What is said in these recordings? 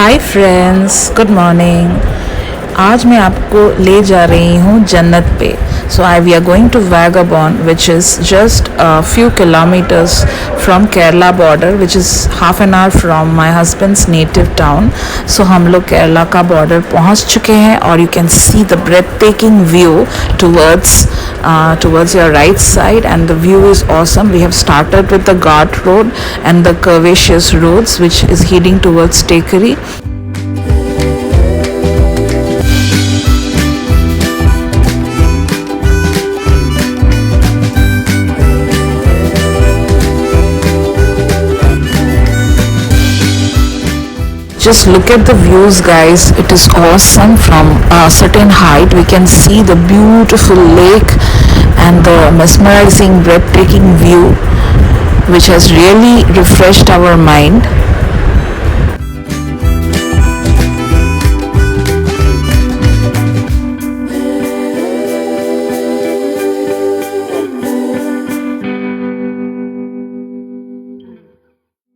Hi friends, good morning. आज मैं आपको ले जा रही हूँ जन्नत पे। So we are going to Vagamon which is just few kilometres from Kerala border, which is half an hour from my husband's native town. सो हम लोग केरला का बॉर्डर पहुँच चुके हैं और you can see the breathtaking view towards your right side, and the view is awesome. We have started with the Ghat road and the curvaceous roads which is heading towards Tekeri. Just look at the views, guys. It is awesome. From a certain height we can see the beautiful lake and the mesmerizing, breathtaking view which has really refreshed our mind.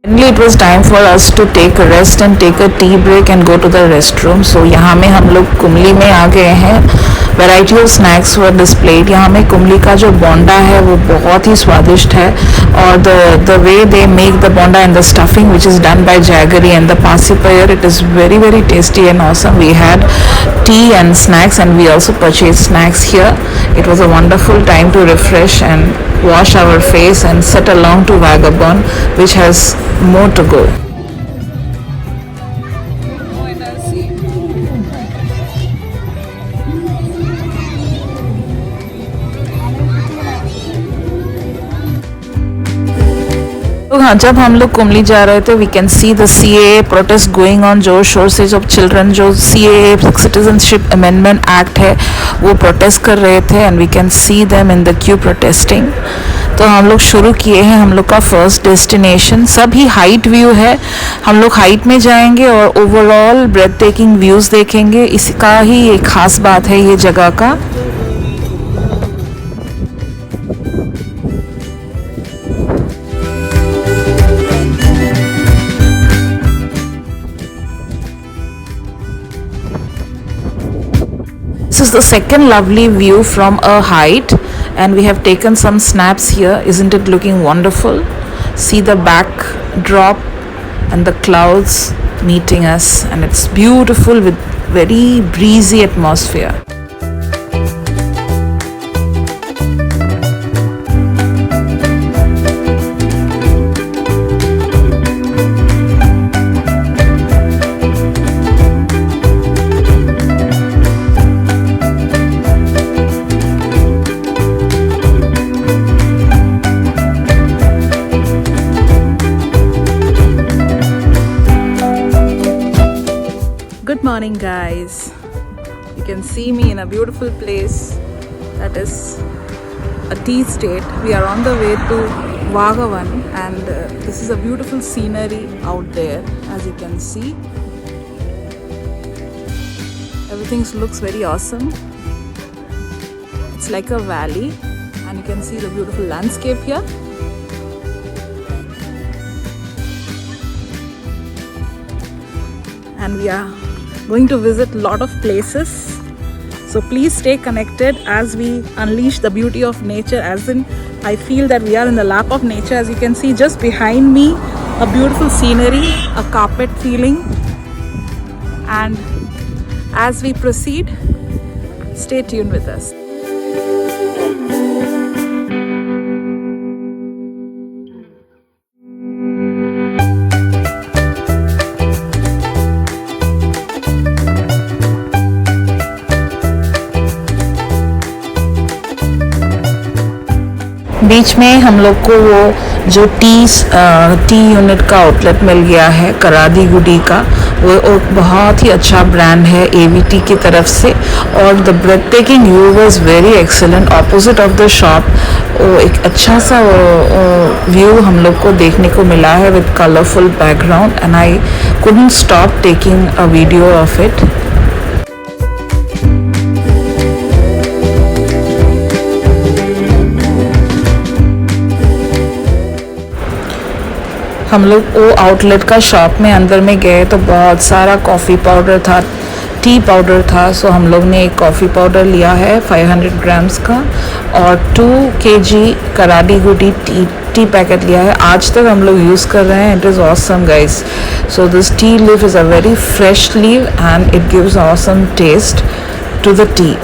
Finally, it was time for us to take a rest and take a tea break and go to the restroom. So यहाँ में हम लोग कुमली में आ गए हैं. Variety of snacks were displayed. यहाँ में कुमली का जो बोंडा है वो बहुत ही स्वादिष्ट है, और the way they make the bonda and the stuffing which is done by Jaggery and the pasipayar, it is very very tasty and awesome. We had tea and snacks, and we also purchased snacks here. It was a wonderful time to refresh and wash our face and set along to Vagabond, which has more to go. तो हाँ, जब हम लोग कुमली जा रहे थे, we can see the CAA protest going on जोर शोर से. जब चिल्ड्रन जो CAA सिटीजनशिप अमेंडमेंट एक्ट है वो प्रोटेस्ट कर रहे थे, and we can see them in the queue protesting. तो हम लोग शुरू किए हैं हम लोग का फर्स्ट डेस्टिनेशन. सभी हाइट व्यू है. हम लोग हाइट में जाएंगे और ओवरऑल ब्रेथ टेकिंग व्यूज़ देखेंगे. इसका ही एक ख़ास बात है ये जगह का. This is the second lovely view from a height, and we have taken some snaps here. Isn't it looking wonderful? See the backdrop and the clouds meeting us, and it's beautiful with very breezy atmosphere. Good morning, guys. You can see me in a beautiful place that is a tea estate. We are on the way to Vagavan, and this is a beautiful scenery out there, as you can see. Everything looks very awesome. It's like a valley, and you can see the beautiful landscape here. And we are going to visit a lot of places, so please stay connected as we unleash the beauty of nature. As in, I feel that we are in the lap of nature. As you can see just behind me, a beautiful scenery, a carpet feeling. And as we proceed, stay tuned with us. बीच में हम लोग को वो जो T unit का outlet मिल गया है करादी गुडी का. वो बहुत ही अच्छा ब्रांड है AVT की तरफ से, और the breathtaking view was very excellent. Opposite of the shop वो एक अच्छा सा व्यू हम लोग को देखने को मिला है with colourful background, and I couldn't stop taking a video of it. हम लोग वो आउटलेट का शॉप में अंदर में गए तो बहुत सारा कॉफ़ी पाउडर था, टी पाउडर था। सो हम लोग ने एक कॉफ़ी पाउडर लिया है 500 ग्राम्स का और 2 kg कराडी गुडी टी पैकेट लिया है। आज तक हम लोग यूज़ कर रहे हैं। It is awesome guys. So this tea leaf is a very fresh leaf and it gives awesome taste to the tea.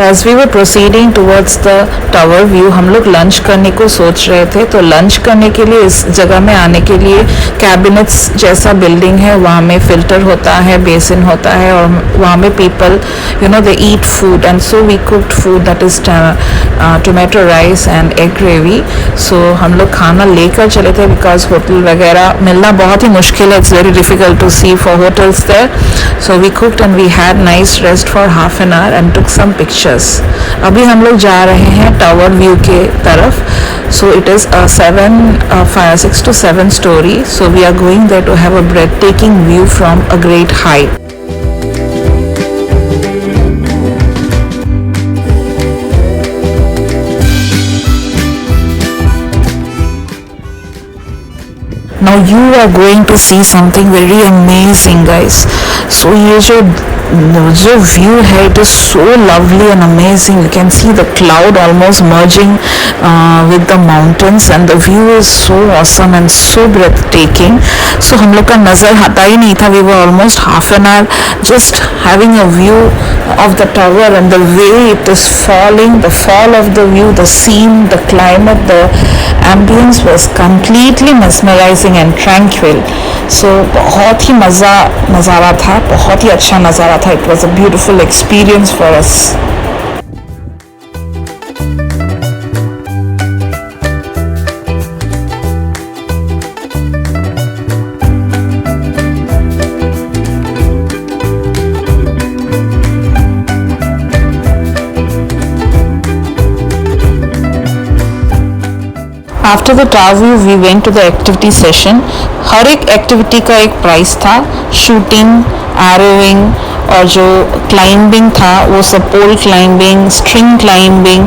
As we were proceeding towards the tower view, हम लोग लंच करने को सोच रहे थे। तो लंच करने के लिए इस जगह में आने के लिए कैबिनेट्स जैसा बिल्डिंग है, वहाँ में फ़िल्टर होता है, बेसिन होता है और वहाँ में people they eat food and so we cooked food that is tomato rice and egg gravy. सो हम लोग खाना लेकर चले थे बिकॉज होटल वगैरह मिलना बहुत ही मुश्किल है। It's very difficult to see for hotels there. So we cooked and we had nice rest for half an hour and took some pictures. अभी हम लोग जा रहे हैं टावर व्यू के तरफ। So it is 6 to 7 story. So we are going there to have a breathtaking view from a great height. Now you are going to see something very amazing guys. So ये जो view है it is so lovely and amazing. You can see the cloud almost merging with the mountains and the view is so awesome and so breathtaking. सो हम लोग का नज़र हटा ही नहीं था। We were almost half an hour just having a view of the tower and the way it is falling, the fall of the view, the scene, the climate, the ambience was completely mesmerizing and tranquil. So बहुत ही नज़ारा था, बहुत ही अच्छा नज़ारा था। It was a beautiful experience for us. After the tower we went to the activity session. हर एक activity का एक प्राइस था। शूटिंग, एरोइंग और जो क्लाइंबिंग था वो सब, पोल क्लाइंबिंग, स्ट्रिंग क्लाइंबिंग,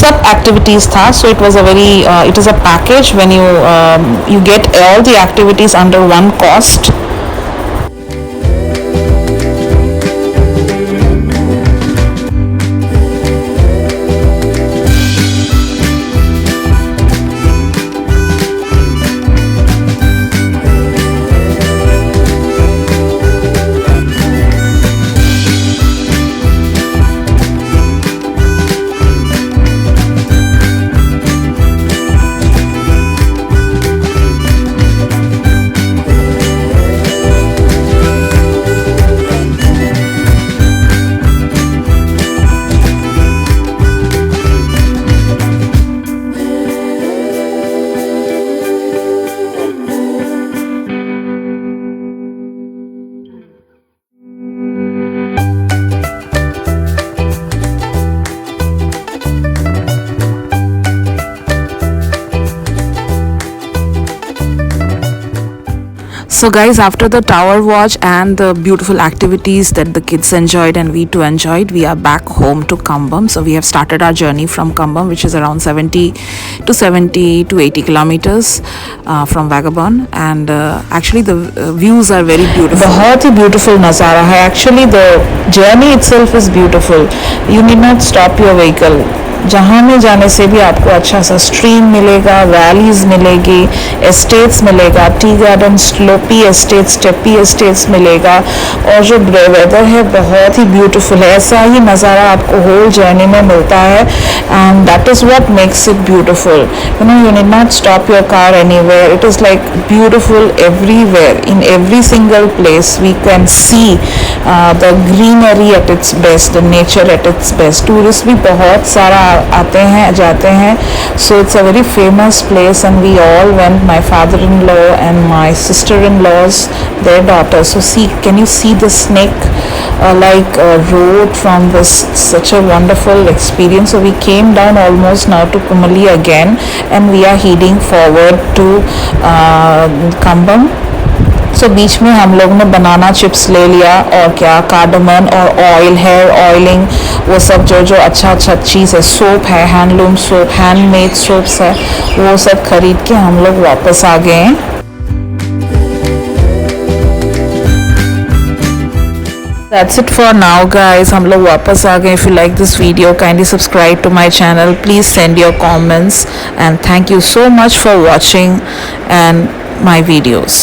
सब एक्टिविटीज़ था। So it was a very it is a package when you get all the activities under one cost. So guys, after the tower watch and the beautiful activities that the kids enjoyed and we too enjoyed, we are back home to Kambam. So we have started our journey from Kambam, which is around 70 to 80 kilometers from Vagabond. And actually the views are very beautiful. बहुत ही beautiful नज़ारा है. Actually the journey itself is beautiful. You need not stop your vehicle. जहाँ में जाने से भी आपको अच्छा सा स्ट्रीम मिलेगा, वैलीज मिलेगी, एस्टेट्स मिलेगा, tea garden, sloppy estate, steppe estates मिलेगा और जो वेदर है बहुत ही ब्यूटीफुल है। ऐसा ही नज़ारा आपको होल जर्नी में मिलता है and that is what makes it beautiful. You need not stop your car anywhere. It is like beautiful everywhere, in every single place we can see the greenery at its best, the nature at its best. Tourist भी बहुत सारा आते हैं जाते हैं। So it's a very famous place and we all went, my father in law and my sister in laws, their daughter. So C, can you see the snake road from this such a wonderful experience. So we came down almost now to Kumali again, and we are heading forward to Kambam. सो बीच में हम लोग ने banana chips ले लिया, और क्या cardamom और oil, hair oiling, वो सब जो जो अच्छा चीज़ है, सोप है, हैंडलूम सोप, हैंडमेड सोप्स है, वो सब खरीद के हम लोग वापस आ गए हैं. That's it for now guys, हम लोग वापस आ गए. If you like this video, kindly subscribe to my channel, please send your comments, and thank you so much for watching and my videos.